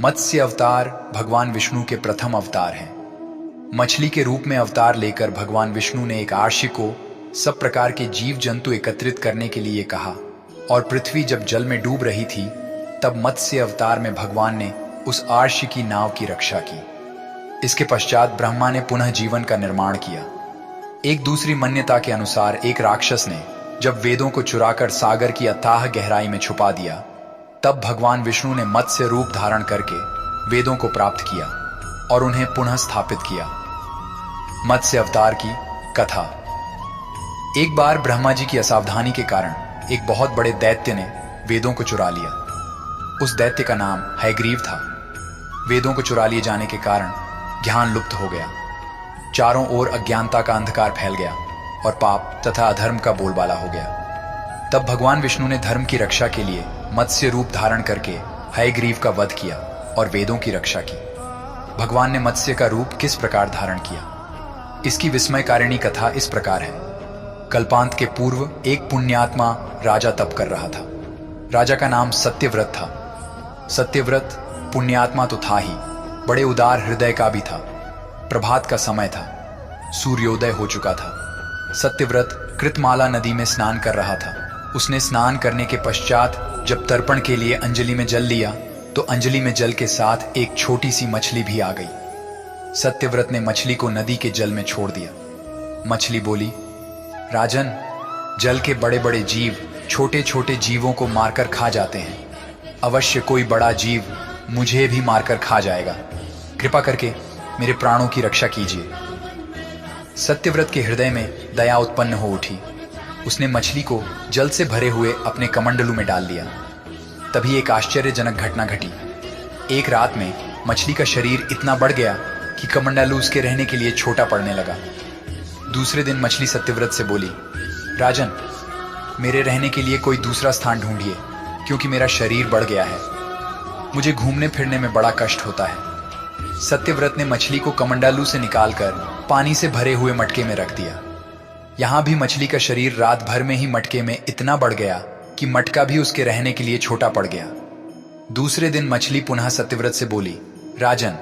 मत्स्य अवतार भगवान विष्णु के प्रथम अवतार हैं। मछली के रूप में अवतार लेकर भगवान विष्णु ने एक आर्षि को सब प्रकार के जीव जंतु एकत्रित करने के लिए कहा और पृथ्वी जब जल में डूब रही थी तब मत्स्य अवतार में भगवान ने उस आर्षि की नाव की रक्षा की। इसके पश्चात ब्रह्मा ने पुनः जीवन का निर्माण किया। एक दूसरी मान्यता के अनुसार एक राक्षस ने जब वेदों को चुराकर सागर की अथाह गहराई में छुपा दिया तब भगवान विष्णु ने मत्स्य रूप धारण करके वेदों को प्राप्त किया और उन्हें पुनः स्थापित किया। मत्स्य अवतार की कथा। एक बार ब्रह्मा जी की असावधानी के कारण एक बहुत बड़े दैत्य ने वेदों को चुरा लिया। उस दैत्य का नाम हयग्रीव था। वेदों को चुरा लिए जाने के कारण ज्ञान लुप्त हो गया। चारों ओर अज्ञानता का अंधकार फैल गया और पाप तथा अधर्म का बोलबाला हो गया। तब भगवान विष्णु ने धर्म की रक्षा के लिए मत्स्य रूप धारण करके हयग्रीव का वध किया और वेदों की रक्षा की। भगवान ने मत्स्य का रूप किस प्रकार धारण किया, इसकी विस्मयकारिणी कथा इस प्रकार है। कल्पांत के पूर्व एक पुण्यात्मा राजा तप कर रहा था। राजा का नाम सत्यव्रत था। सत्यव्रत पुण्यात्मा तो था ही, बड़े उदार हृदय का भी था। प्रभात का समय था, सूर्योदय हो चुका था। सत्यव्रत कृतमाला नदी में स्नान कर रहा था। उसने स्नान करने के पश्चात जब तर्पण के लिए अंजलि में जल लिया तो अंजलि में जल के साथ एक छोटी सी मछली भी आ गई। सत्यव्रत ने मछली को नदी के जल में छोड़ दिया। मछली बोली, राजन, जल के बड़े बड़े जीव छोटे छोटे जीवों को मारकर खा जाते हैं। अवश्य कोई बड़ा जीव मुझे भी मारकर खा जाएगा। कृपा करके मेरे प्राणों की रक्षा कीजिए। सत्यव्रत के हृदय में दया उत्पन्न हो उठी। उसने मछली को जल से भरे हुए अपने कमंडलू में डाल दिया। तभी एक आश्चर्यजनक घटना घटी। एक रात में मछली का शरीर इतना बढ़ गया कि कमंडलू उसके रहने के लिए छोटा पड़ने लगा। दूसरे दिन मछली सत्यव्रत से बोली, राजन, मेरे रहने के लिए कोई दूसरा स्थान ढूंढिए क्योंकि मेरा शरीर बढ़ गया है। मुझे घूमने फिरने में बड़ा कष्ट होता है। सत्यव्रत ने मछली को कमंडलू से निकालकर पानी से भरे हुए मटके में रख दिया। यहां भी मछली का शरीर रात भर में ही मटके में इतना बढ़ गया कि मटका भी उसके रहने के लिए छोटा पड़ गया। दूसरे दिन मछली पुनः सत्यव्रत से बोली, राजन,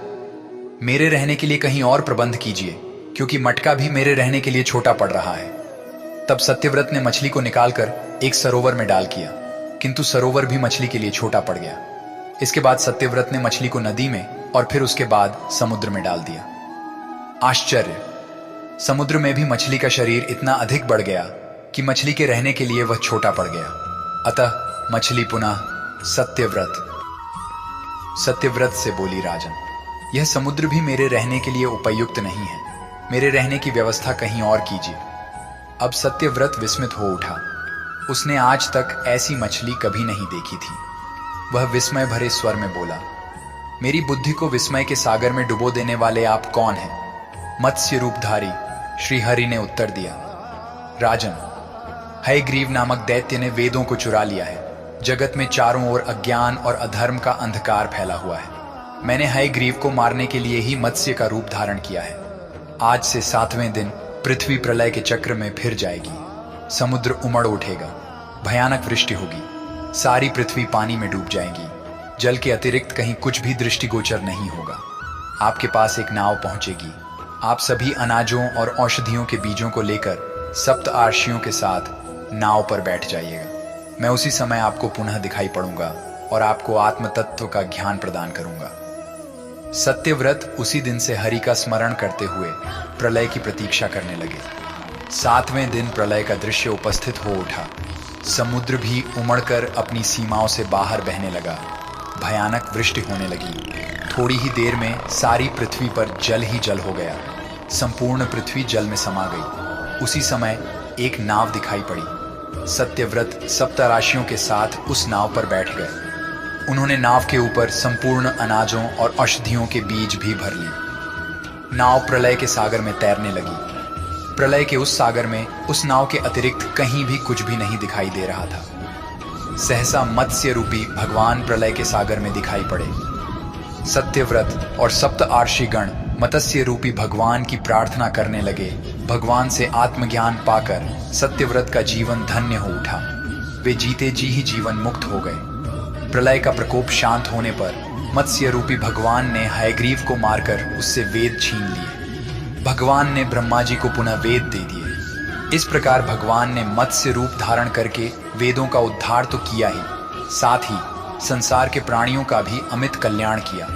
मेरे रहने के लिए कहीं और प्रबंध कीजिए क्योंकि मटका भी मेरे रहने के लिए छोटा पड़ रहा है। तब सत्यव्रत ने मछली को निकालकर एक सरोवर में डाल किया, किंतु सरोवर भी मछली के लिए छोटा पड़ गया। इसके बाद सत्यव्रत ने मछली को नदी में और फिर उसके बाद समुद्र में डाल दिया। आश्चर्य! समुद्र में भी मछली का शरीर इतना अधिक बढ़ गया कि मछली के रहने के लिए वह छोटा पड़ गया। अतः मछली पुनः सत्यव्रत से बोली, राजन, यह समुद्र भी मेरे रहने के लिए उपयुक्त नहीं है। मेरे रहने की व्यवस्था कहीं और कीजिए। अब सत्यव्रत विस्मित हो उठा। उसने आज तक ऐसी मछली कभी नहीं देखी थी। वह विस्मय भरे स्वर में बोला, मेरी बुद्धि को विस्मय के सागर में डुबो देने वाले आप कौन हैं? मत्स्य रूपधारी श्री हरि ने उत्तर दिया, राजन, हयग्रीव नामक दैत्य ने वेदों को चुरा लिया है। जगत में चारों ओर अज्ञान और अधर्म का अंधकार फैला हुआ है। मैंने हयग्रीव को मारने के लिए ही मत्स्य का रूप धारण किया है। आज से 7वें दिन पृथ्वी प्रलय के चक्र में फिर जाएगी। समुद्र उमड़ उठेगा, भयानक वृष्टि होगी, सारी पृथ्वी पानी में डूब जाएगी। जल के अतिरिक्त कहीं कुछ भी दृष्टिगोचर नहीं होगा। आपके पास एक नाव पहुंचेगी। आप सभी अनाजों और औषधियों के बीजों को लेकर सप्त आर्षियों के साथ नाव पर बैठ जाइएगा। मैं उसी समय आपको पुनः दिखाई पड़ूंगा और आपको आत्म तत्व का ज्ञान प्रदान करूंगा। सत्यव्रत उसी दिन से हरि का स्मरण करते हुए प्रलय की प्रतीक्षा करने लगे। 7वें दिन प्रलय का दृश्य उपस्थित हो उठा। समुद्र भी उमड़कर अपनी सीमाओं से बाहर बहने लगा। भयानक वृष्टि होने लगी। थोड़ी ही देर में सारी पृथ्वी पर जल ही जल हो गया। संपूर्ण पृथ्वी जल में समा गई। उसी समय एक नाव दिखाई पड़ी। सत्यव्रत सप्तराशियों के साथ उस नाव पर बैठ गए। उन्होंने नाव के ऊपर संपूर्ण अनाजों और औषधियों के बीज भी भर लिए। नाव प्रलय के सागर में तैरने लगी। प्रलय के उस सागर में उस नाव के अतिरिक्त कहीं भी कुछ भी नहीं दिखाई दे रहा था। सहसा मत्स्य रूपी भगवान प्रलय के सागर में दिखाई पड़े। सत्यव्रत और सप्त आर्षिगण मत्स्य रूपी भगवान की प्रार्थना करने लगे। भगवान से आत्मज्ञान पाकर सत्यव्रत का जीवन धन्य हो उठा। वे जीते जी ही जीवन मुक्त हो गए। प्रलय का प्रकोप शांत होने पर मत्स्य रूपी भगवान ने हयग्रीव को मारकर उससे वेद छीन लिए। भगवान ने ब्रह्मा जी को पुनः वेद दे दिए। इस प्रकार भगवान ने मत्स्य रूप धारण करके वेदों का उद्धार तो किया ही, साथ ही संसार के प्राणियों का भी अमित कल्याण किया।